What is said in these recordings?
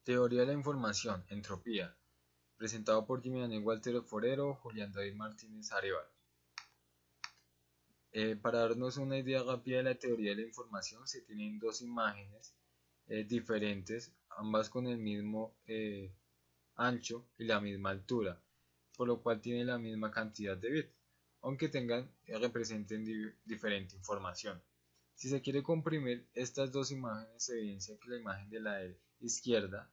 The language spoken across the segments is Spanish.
Teoría de la información, entropía, presentado por Jimmy Daniel Walter Forero, Julián David Martínez Arevalo. Para darnos una idea rápida de la teoría de la información, se tienen dos imágenes diferentes, ambas con el mismo ancho y la misma altura, por lo cual tienen la misma cantidad de bits, aunque representen diferente información. Si se quiere comprimir estas dos imágenes, se evidencia que la imagen de la izquierda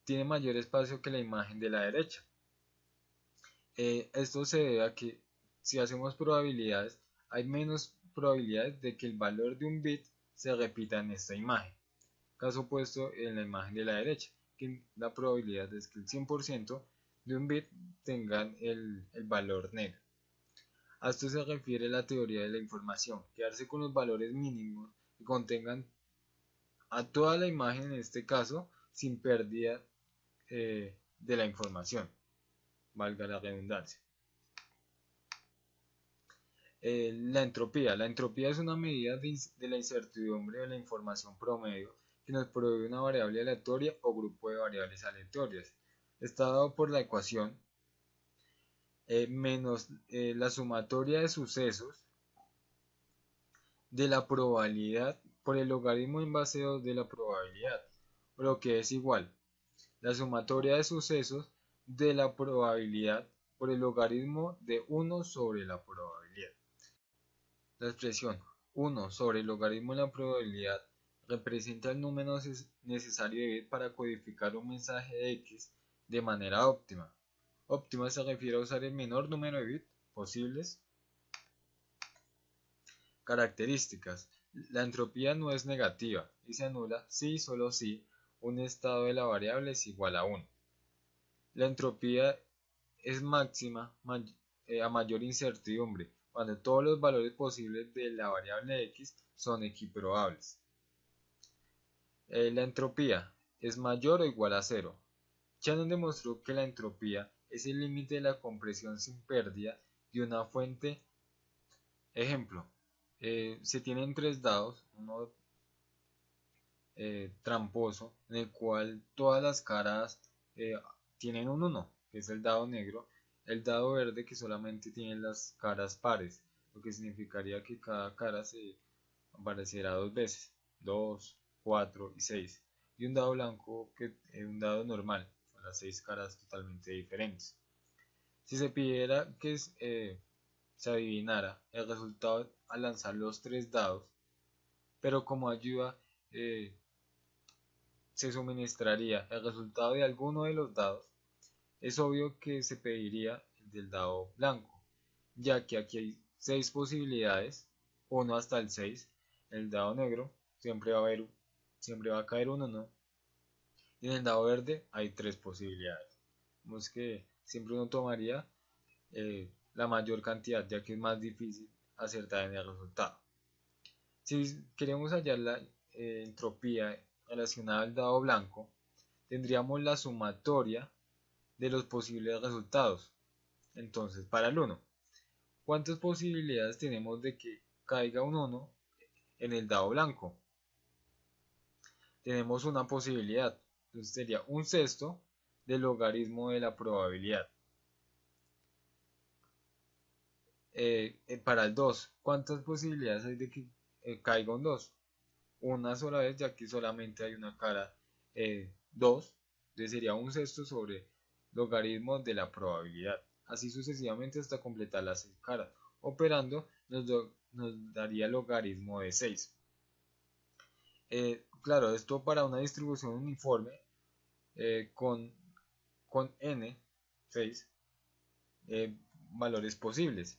tiene mayor espacio que la imagen de la derecha. Esto se debe a que si hacemos probabilidades, hay menos probabilidades de que el valor de un bit se repita en esta imagen. Caso opuesto en la imagen de la derecha, que la probabilidad es que el 100% de un bit tengan el valor negro. A esto se refiere la teoría de la información, quedarse con los valores mínimos que contengan a toda la imagen en este caso sin pérdida de la información, valga la redundancia. La entropía. La entropía es una medida de la incertidumbre de la información promedio que nos provee una variable aleatoria o grupo de variables aleatorias. Está dado por la ecuación menos la sumatoria de sucesos de la probabilidad por el logaritmo en base 2 de la probabilidad, lo que es igual la sumatoria de sucesos de la probabilidad por el logaritmo de 1 sobre la probabilidad. La expresión 1 sobre el logaritmo de la probabilidad representa el número necesario de bits para codificar un mensaje de X de manera óptima. Óptima se refiere a usar el menor número de bits posibles. Características. La entropía no es negativa y se anula si y solo si un estado de la variable es igual a 1. La entropía es máxima a mayor incertidumbre, cuando todos los valores posibles de la variable x son equiprobables. La entropía es mayor o igual a cero. Shannon demostró que la entropía es el límite de la compresión sin pérdida de una fuente. Ejemplo, se tienen tres dados, uno tramposo, en el cual todas las caras tienen un 1, que es el dado negro, el dado verde que solamente tiene las caras pares, lo que significaría que cada cara se aparecerá dos veces, 2, 4 y 6, y un dado blanco que es un dado normal, con las 6 caras totalmente diferentes. Si se pidiera que se adivinara el resultado al lanzar los tres dados, pero como ayuda se suministraría el resultado de alguno de los dados, es obvio que se pediría el del dado blanco, ya que aquí hay 6 posibilidades, 1 hasta el 6, el dado negro siempre va a caer uno, ¿no? Y en el dado verde hay 3 posibilidades. Vemos que siempre uno tomaría la mayor cantidad, ya que es más difícil acertar en el resultado. Si queremos hallar la entropía relacionada al dado blanco, tendríamos la sumatoria de los posibles resultados. Entonces, para el 1, ¿cuántas posibilidades tenemos de que caiga un 1 en el dado blanco? Tenemos una posibilidad, entonces sería un sexto del logaritmo de la probabilidad. Para el 2, ¿cuántas posibilidades hay de que caiga un 2? Una sola vez, ya que solamente hay una cara 2, entonces sería un sexto sobre logaritmo de la probabilidad, así sucesivamente hasta completar las 6 caras. Operando nos daría logaritmo de 6. Claro, esto para una distribución uniforme con n, 6 valores posibles.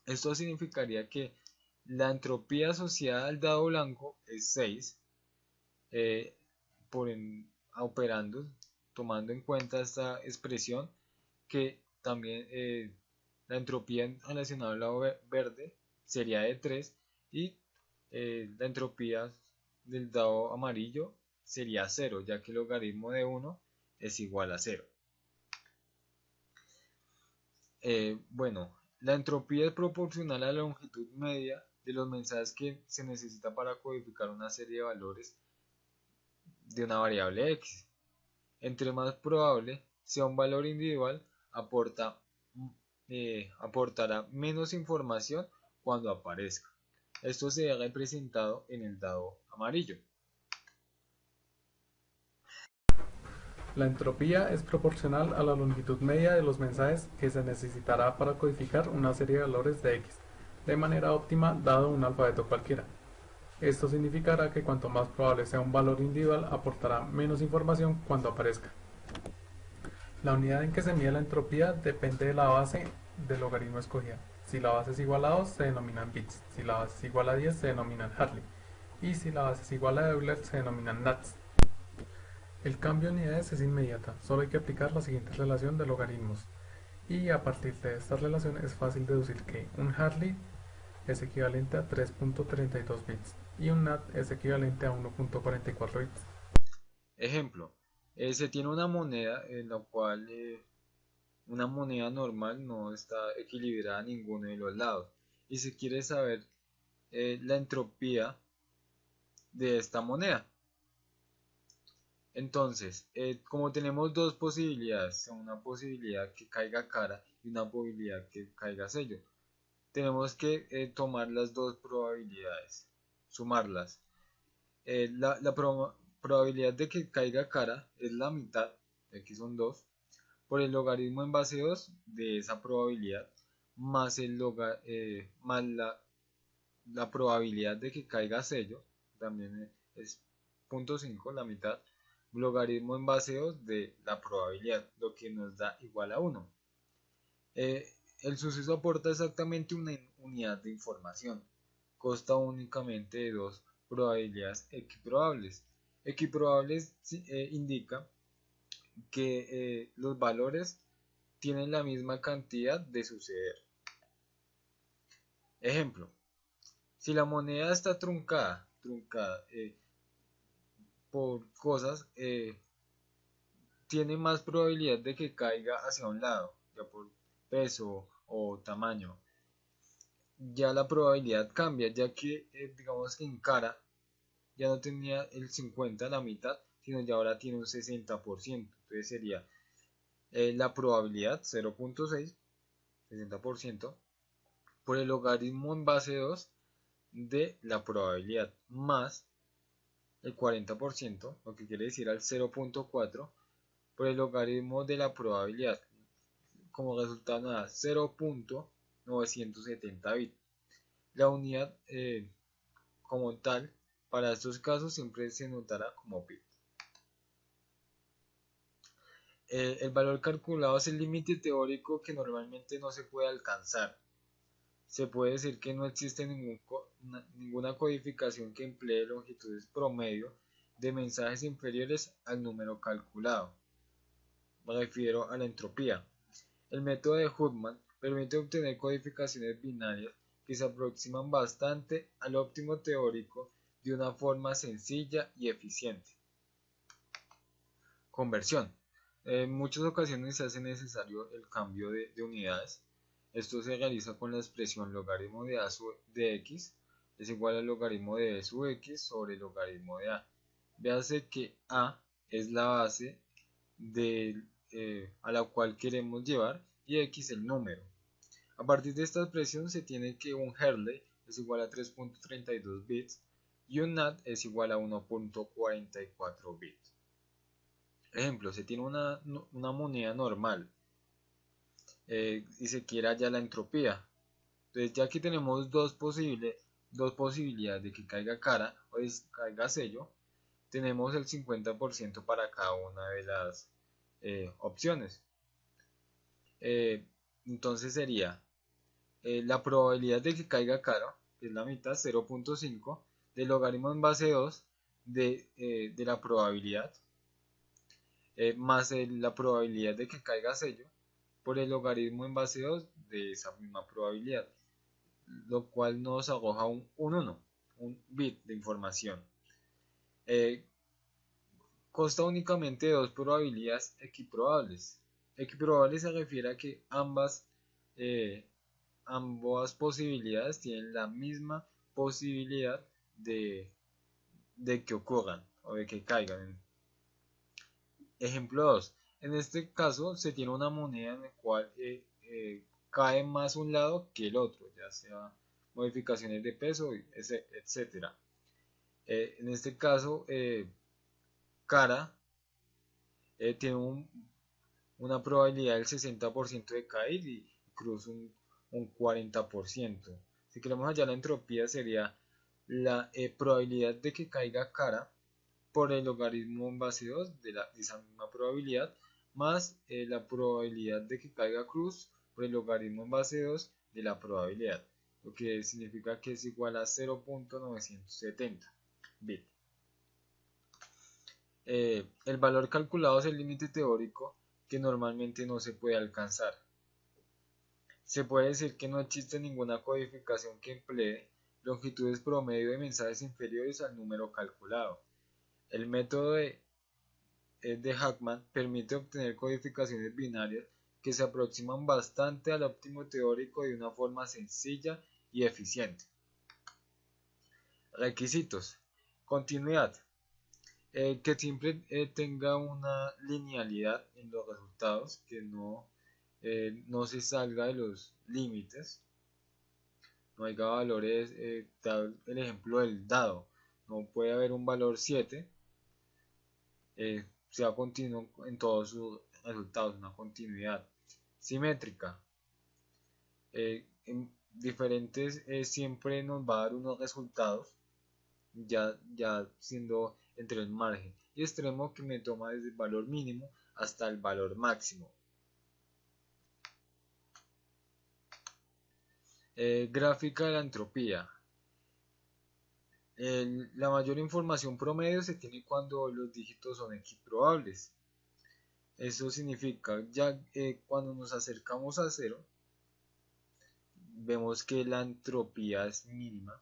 Esto significaría que la entropía asociada al dado blanco es 6, operando, tomando en cuenta esta expresión, que también la entropía relacionada al lado verde sería de 3 y la entropía del dado amarillo sería 0, ya que el logaritmo de 1 es igual a 0. Bueno, la entropía es proporcional a la longitud media de los mensajes que se necesita para codificar una serie de valores de una variable x. Entre más probable sea un valor individual, aportará menos información cuando aparezca. Esto se ve representado en el dado amarillo. La entropía es proporcional a la longitud media de los mensajes que se necesitará para codificar una serie de valores de x, de manera óptima dado un alfabeto cualquiera. Esto significará que cuanto más probable sea un valor individual, aportará menos información cuando aparezca. La unidad en que se mide la entropía depende de la base del logaritmo escogida. Si la base es igual a 2, se denominan bits. Si la base es igual a 10, se denominan Hartley. Y si la base es igual a Euler, se denominan nats. El cambio de unidades es inmediata, solo hay que aplicar la siguiente relación de logaritmos. Y a partir de esta relación es fácil deducir que un Hartley es equivalente a 3.32 bits y un nat es equivalente a 1.44 bits. Ejemplo, se tiene una moneda en la cual una moneda normal no está equilibrada a ninguno de los lados y se quiere saber la entropía de esta moneda. Entonces, como tenemos dos posibilidades, una posibilidad que caiga cara y una probabilidad que caiga sello, tenemos que tomar las dos probabilidades, sumarlas. La probabilidad de que caiga cara es la mitad, aquí son 2, por el logaritmo en base 2 de esa probabilidad, más, más la probabilidad de que caiga sello, también es 0.5, la mitad, logaritmo en base 2 de la probabilidad, lo que nos da igual a 1. Eh, el suceso aporta exactamente una unidad de información, consta únicamente de dos probabilidades equiprobables. Equiprobables indica que los valores tienen la misma cantidad de suceder. Ejemplo, si la moneda está truncada por cosas, tiene más probabilidad de que caiga hacia un lado, ya por peso o tamaño. Ya la probabilidad cambia, ya que digamos que en cara ya no tenía el 50, la mitad, sino ya ahora tiene un 60%. Entonces sería la probabilidad 0.6, 60%, por el logaritmo en base 2 de la probabilidad más el 40%, lo que quiere decir al 0.4 por el logaritmo de la probabilidad. Como resultado nos da 0.970 bits. La unidad como tal para estos casos siempre se notará como bit. El valor calculado es el límite teórico que normalmente no se puede alcanzar. Se puede decir que no existe ninguna codificación que emplee longitudes promedio de mensajes inferiores al número calculado. Me refiero a la entropía. El método de Huffman permite obtener codificaciones binarias que se aproximan bastante al óptimo teórico de una forma sencilla y eficiente. Conversión. En muchas ocasiones se hace necesario el cambio de unidades. Esto se realiza con la expresión logaritmo de a de x es igual al logaritmo de b sub x sobre el logaritmo de a. Véase que a es la base a la cual queremos llevar y x el número. A partir de esta expresión se tiene que un Hartley es igual a 3.32 bits y un nat es igual a 1.44 bits. Ejemplo, se tiene una moneda normal y se quiere hallar la entropía. Entonces ya que tenemos dos posibilidades de que caiga cara o de que caiga sello, tenemos el 50% para cada una de las opciones. Entonces sería la probabilidad de que caiga cara, que es la mitad, 0.5, del logaritmo en base 2 de la probabilidad, más la probabilidad de que caiga sello, por el logaritmo en base 2 de esa misma probabilidad, lo cual nos arroja un 1, un bit de información. Consta únicamente de dos probabilidades equiprobables. Equiprobables se refiere a que ambas posibilidades tienen la misma posibilidad de que ocurran. o de que caigan. Ejemplo 2. En este caso se tiene una moneda en la cual cae más un lado que el otro, ya sea modificaciones de peso, etc. En este caso, cara tiene una probabilidad del 60% de caer y cruz un 40%. Si queremos hallar la entropía sería la probabilidad de que caiga cara por el logaritmo en base 2 de esa misma probabilidad más la probabilidad de que caiga cruz por el logaritmo en base 2 de la probabilidad, lo que significa que es igual a 0.970 bit. El valor calculado es el límite teórico que normalmente no se puede alcanzar. Se puede decir que no existe ninguna codificación que emplee longitudes promedio de mensajes inferiores al número calculado. El método de Huffman permite obtener codificaciones binarias que se aproximan bastante al óptimo teórico de una forma sencilla y eficiente. Requisitos. Continuidad. Que siempre tenga una linealidad en los resultados, que no se salga de los límites, no haya valores, el ejemplo del dado, no puede haber un valor 7, sea continuo en todos sus resultados, una continuidad simétrica. En diferentes siempre nos va a dar unos resultados ya siendo entre el margen y extremo que me toma desde el valor mínimo hasta el valor máximo. Gráfica de la entropía. La mayor información promedio se tiene cuando los dígitos son x probables. Eso significa ya cuando nos acercamos a cero vemos que la entropía es mínima,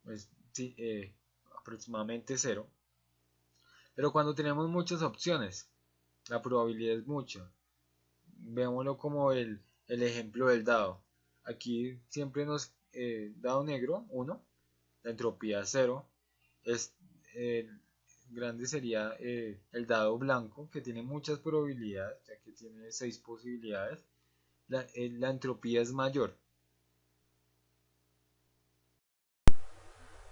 pues, sí, aproximadamente cero. Pero cuando tenemos muchas opciones, la probabilidad es mucha. Veámoslo como el ejemplo del dado. Aquí siempre nos dado negro 1, la entropía es 0. Grande sería el dado blanco, que tiene muchas probabilidades, ya que tiene 6 posibilidades. La entropía es mayor.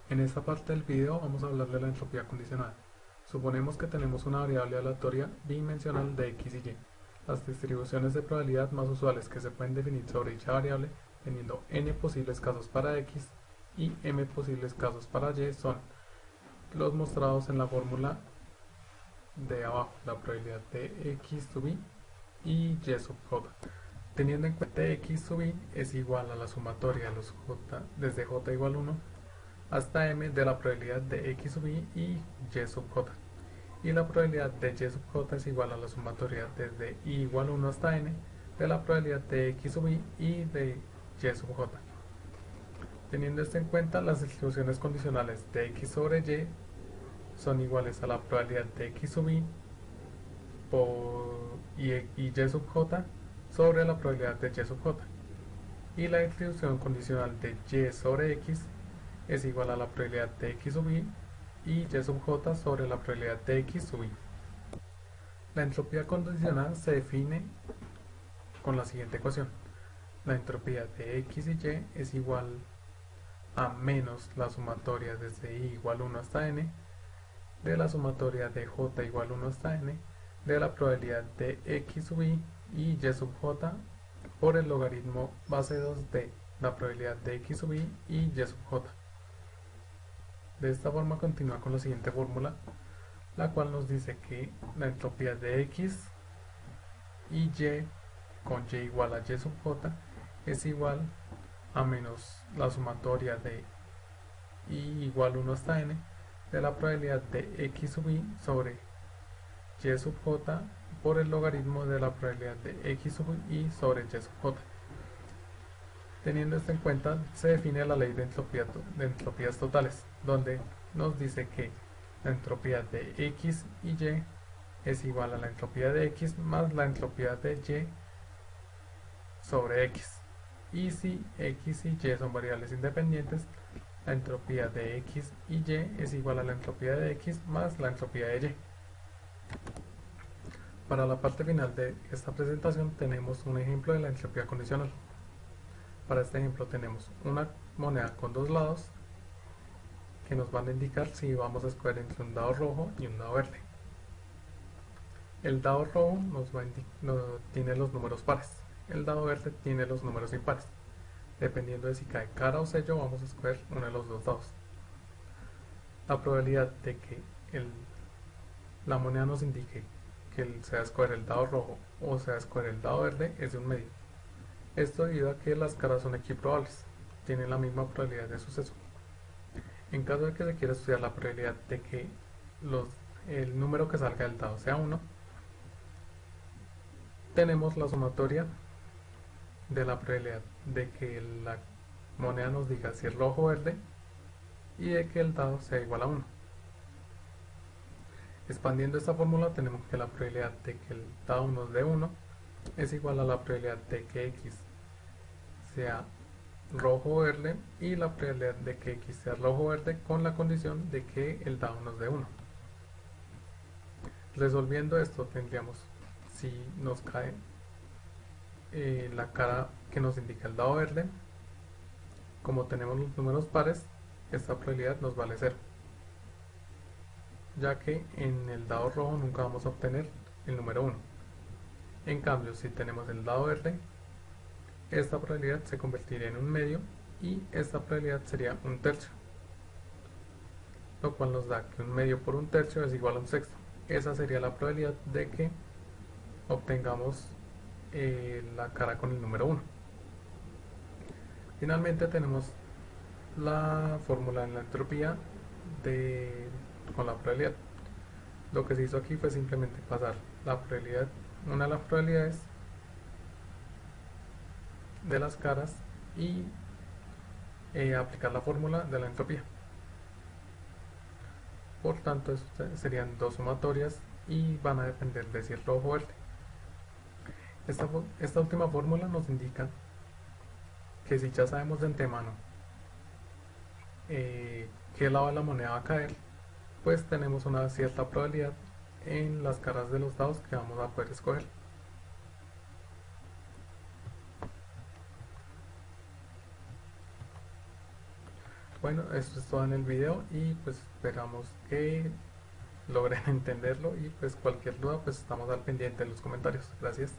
En esta parte del video vamos a hablar de la entropía condicional. Suponemos que tenemos una variable aleatoria bidimensional de x y y. Las distribuciones de probabilidad más usuales que se pueden definir sobre dicha variable, teniendo n posibles casos para x y m posibles casos para y, son los mostrados en la fórmula de abajo, la probabilidad de x sub i y y sub j. Teniendo en cuenta que x sub i es igual a la sumatoria de los j desde j igual 1 hasta m de la probabilidad de x sub i y y sub j, y la probabilidad de y sub j es igual a la sumatoria desde i igual 1 hasta n de la probabilidad de x sub i y de y sub j. Teniendo esto en cuenta, las distribuciones condicionales de x sobre y son iguales a la probabilidad de x sub i y y sub j sobre la probabilidad de y sub j, y la distribución condicional de y sobre x es igual a la probabilidad de x sub i y y sub j sobre la probabilidad de x sub i. La entropía condicional se define con la siguiente ecuación. La entropía de x y y es igual a menos la sumatoria desde i igual 1 hasta n de la sumatoria de j igual 1 hasta n de la probabilidad de x sub i y y sub j por el logaritmo base 2 de la probabilidad de x sub i y y sub j. De esta forma continúa con la siguiente fórmula, la cual nos dice que la entropía de x y y con y igual a y sub j es igual a menos la sumatoria de i igual 1 hasta n de la probabilidad de x sub i sobre y sub j por el logaritmo de la probabilidad de x sub i sobre y sub j. Teniendo esto en cuenta, se define la ley de entropías totales, donde nos dice que la entropía de x y y es igual a la entropía de x más la entropía de y sobre x. Y si x y y son variables independientes, La entropía de X y Y es igual a la entropía de X más la entropía de Y. Para la parte final de esta presentación tenemos un ejemplo de la entropía condicional. Para este ejemplo tenemos una moneda con dos lados que nos van a indicar si vamos a escoger entre un dado rojo y un dado verde. El dado rojo tiene los números pares, el dado verde tiene los números impares. Dependiendo de si cae cara o sello, vamos a escoger uno de los dos dados. La probabilidad de que la moneda nos indique que se va a escoger el dado rojo o se va a escoger el dado verde es de un medio. Esto debido a que las caras son equiprobables, tienen la misma probabilidad de suceso. En caso de que se quiera estudiar la probabilidad de que el número que salga del dado sea 1, tenemos la sumatoria de la probabilidad de que la moneda nos diga si es rojo o verde y de que el dado sea igual a 1. Expandiendo esta fórmula tenemos que la probabilidad de que el dado nos dé 1 es igual a la probabilidad de que X sea rojo o verde y la probabilidad de que X sea rojo o verde con la condición de que el dado nos dé 1. Resolviendo esto tendríamos, si nos cae la cara que nos indica el dado verde, como tenemos los números pares, esta probabilidad nos vale 0, ya que en el dado rojo nunca vamos a obtener el número 1. En cambio, si tenemos el dado verde, esta probabilidad se convertiría en un medio y esta probabilidad sería un tercio, lo cual nos da que un medio por un tercio es igual a un sexto. Esa sería la probabilidad de que obtengamos la cara con el número 1. Finalmente tenemos la fórmula en la entropía con la probabilidad. Lo que se hizo aquí fue simplemente pasar la probabilidad, una de las probabilidades de las caras y aplicar la fórmula de la entropía. Por tanto, serían dos sumatorias y van a depender de si es rojo o verde. Esta última fórmula nos indica que si ya sabemos de antemano qué lado de la moneda va a caer, pues tenemos una cierta probabilidad en las caras de los dados que vamos a poder escoger. Bueno, esto es todo en el video y pues esperamos que logren entenderlo y pues cualquier duda pues estamos al pendiente en los comentarios. Gracias.